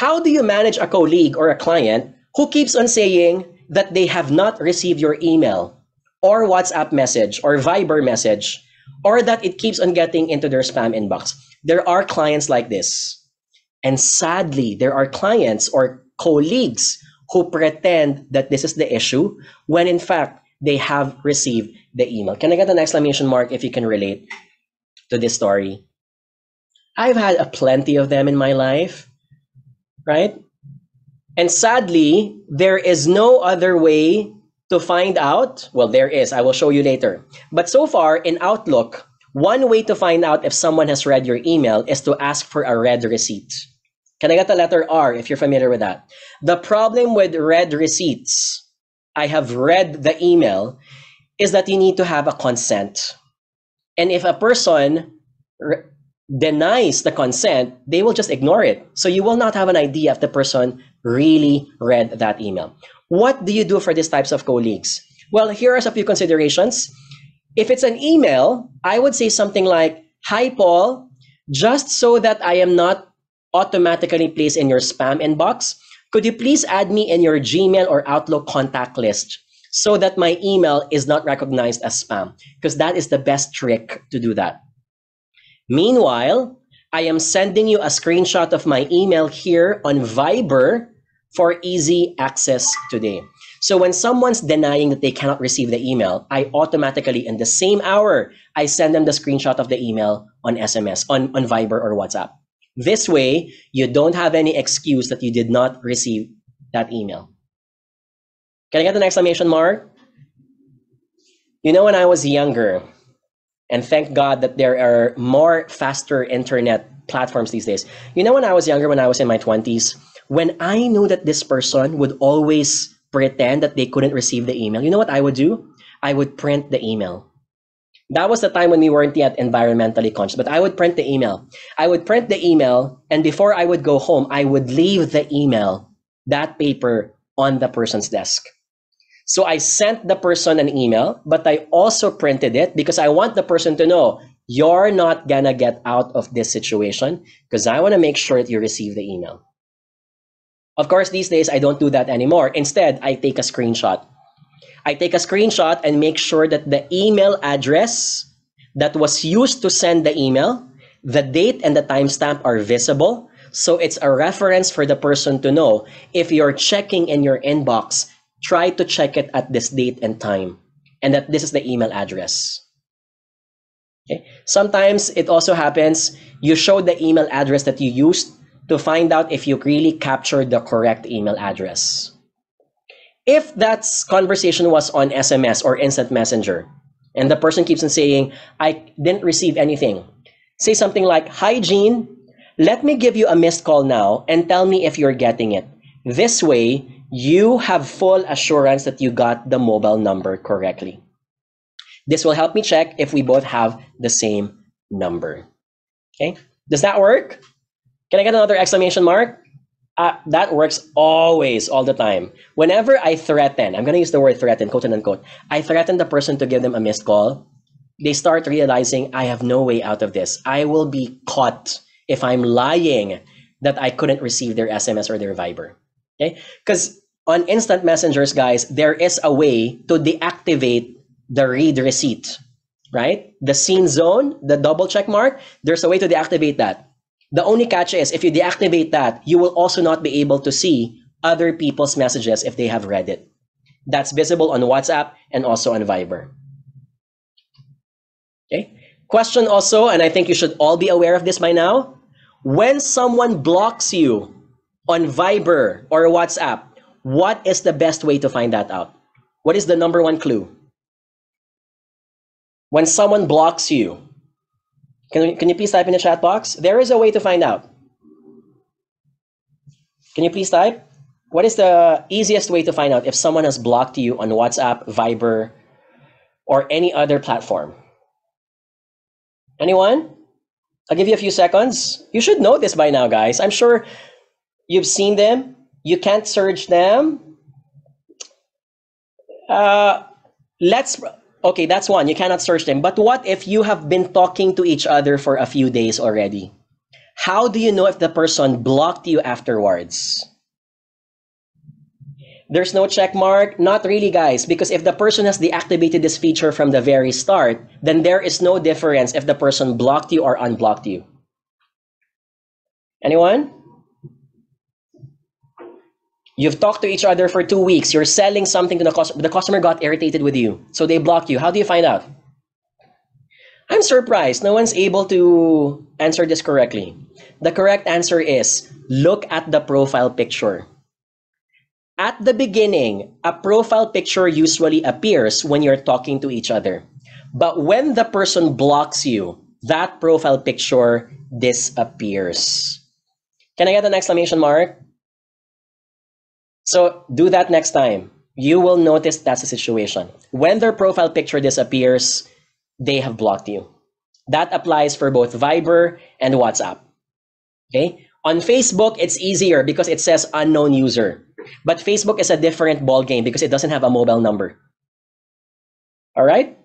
How do you manage a colleague or a client who keeps on saying that they have not received your email or WhatsApp message or Viber message, or that it keeps on getting into their spam inbox? There are clients like this. And sadly, there are clients or colleagues who pretend that this is the issue when in fact they have received the email. Can I get an exclamation mark if you can relate to this story? I've had a plenty of them in my life, right? And sadly, there is no other way to find out. Well, there is. I will show you later. But so far in Outlook, one way to find out if someone has read your email is to ask for a read receipt. Can I get the letter R if you're familiar with that? The problem with read receipts, I have read the email, is that you need to have a consent. And if a person denies the consent, they will just ignore it. So you will not have an idea if the person really read that email. What do you do for these types of colleagues? Well, here are a few considerations. If it's an email, I would say something like, "Hi, Paul, just so that I am not automatically placed in your spam inbox, could you please add me in your Gmail or Outlook contact list so that my email is not recognized as spam?" Because that is the best trick to do that. Meanwhile, I am sending you a screenshot of my email here on Viber for easy access today. So when someone's denying that they cannot receive the email, I automatically, in the same hour, I send them the screenshot of the email on SMS, on Viber or WhatsApp. This way, you don't have any excuse that you did not receive that email. Can I get an exclamation mark? You know, when I was younger, and thank God that there are more faster internet platforms these days. You know, when I was younger, when I was in my 20s, when I knew that this person would always pretend that they couldn't receive the email, you know what I would do? I would print the email. That was the time when we weren't yet environmentally conscious, but I would print the email. I would print the email, and before I would go home, I would leave the email, that paper, on the person's desk. So I sent the person an email, but I also printed it because I want the person to know, you're not gonna get out of this situation because I want to make sure that you receive the email. Of course, these days, I don't do that anymore. Instead, I take a screenshot. I take a screenshot and make sure that the email address that was used to send the email, the date and the timestamp are visible. So it's a reference for the person to know. If you're checking in your inbox, try to check it at this date and time, and that this is the email address. Okay. Sometimes it also happens, you show the email address that you used to find out if you really captured the correct email address. If that conversation was on SMS or instant messenger, and the person keeps on saying, I didn't receive anything, say something like, "Hi, Jean, let me give you a missed call now and tell me if you're getting it." This way, you have full assurance that you got the mobile number correctly. This will help me check if we both have the same number. Okay, does that work? Can I get another exclamation mark? That works always, all the time. Whenever I threaten, I'm going to use the word threaten, quote and unquote, I threaten the person to give them a missed call, they start realizing I have no way out of this. I will be caught if I'm lying that I couldn't receive their SMS or their Viber. Okay? Because on instant messengers, guys, there is a way to deactivate the read receipt, right? The scene zone, the double check mark, there's a way to deactivate that. The only catch is if you deactivate that, you will also not be able to see other people's messages if they have read it. That's visible on WhatsApp and also on Viber. Okay. Question also, and I think you should all be aware of this by now. When someone blocks you on Viber or WhatsApp, what is the best way to find that out? What is the number one clue? When someone blocks you, can you please type in the chat box? There is a way to find out. Can you please type? What is the easiest way to find out if someone has blocked you on WhatsApp, Viber, or any other platform? Anyone? I'll give you a few seconds. You should know this by now, guys. I'm sure you've seen them. You can't search them. Okay, that's one. You cannot search them. But what if you have been talking to each other for a few days already? How do you know if the person blocked you afterwards? There's no check mark? Not really, guys, because if the person has deactivated this feature from the very start, then there is no difference if the person blocked you or unblocked you. Anyone? You've talked to each other for 2 weeks. You're selling something to the customer. The customer got irritated with you, so they blocked you. How do you find out? I'm surprised no one's able to answer this correctly. The correct answer is look at the profile picture. At the beginning, a profile picture usually appears when you're talking to each other. But when the person blocks you, that profile picture disappears. Can I get an exclamation mark? So do that next time. You will notice that's the situation. When their profile picture disappears, they have blocked you. That applies for both Viber and WhatsApp. Okay? On Facebook, it's easier because it says unknown user. But Facebook is a different ballgame because it doesn't have a mobile number. All right?